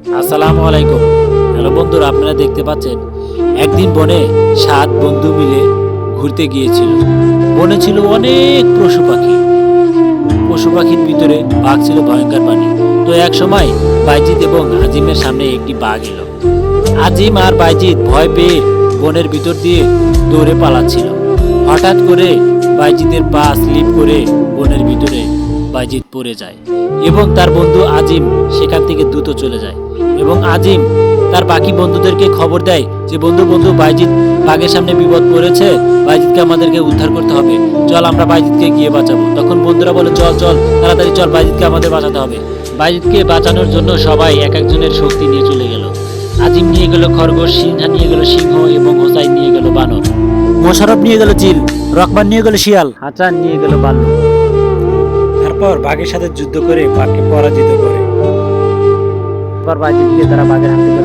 আসসালামু আলাইকুম। হ্যালো বন্ধুরা, আপনারা দেখতে পাচ্ছেন একদিন বনে 7 বন্ধু মিলে ঘুরতে গিয়েছিল। বনে ছিল অনেক পশু পাখি। পশু পাখির ভিতরে বাঘ ছিল ভয়ঙ্কর প্রাণী। তো এক সময় বাইজিৎ এবং আজিমের সামনে একটি বাঘ এলো। আজিম আর বাইজিৎ ভয় পেয়ে বনের ভিতর দিয়ে দৌড়ে পালাচ্ছিল। হঠাৎ করে বাইজিতের পা স্লিপ করে বনের ভিতরে বাইজিৎ পড়ে যায় এবং তার বন্ধু আজিম সেখান থেকে দ্রুত চলে যায় এবং আজিম তার বাকি বন্ধুদেরকে খবর দেয় যে বন্ধু বন্ধু বাইজিৎ বাঘের সামনে বিপদ পড়েছে, বাইজিৎকে আমাদেরকে উদ্ধার করতে হবে, চল আমরা বাইজিৎকে গিয়ে বাঁচাবো। তখন বন্ধুরা বলে চল চল তাড়াতাড়ি চল, বাইজিৎকে আমাদের বাঁচাতে হবে। বাইজিৎকে বাঁচানোর জন্য সবাই এক একজনের শক্তি নিয়ে চলে গেল। আজিম নিয়ে গেল খরগোশ, সিনহা নিয়ে গেল সিংহ এবং হোসাইন নিয়ে গেল বানর, মোশারফ নিয়ে গেল চিল, রকমান নিয়ে গেল শিয়াল, হাসান নিয়ে গেল বাল্লুক। তারপর বাঘের সাথে যুদ্ধ করে বাঘকে পরাজিত করে। তারপর বাইজিৎকে তারা বাঘের হাত থেকে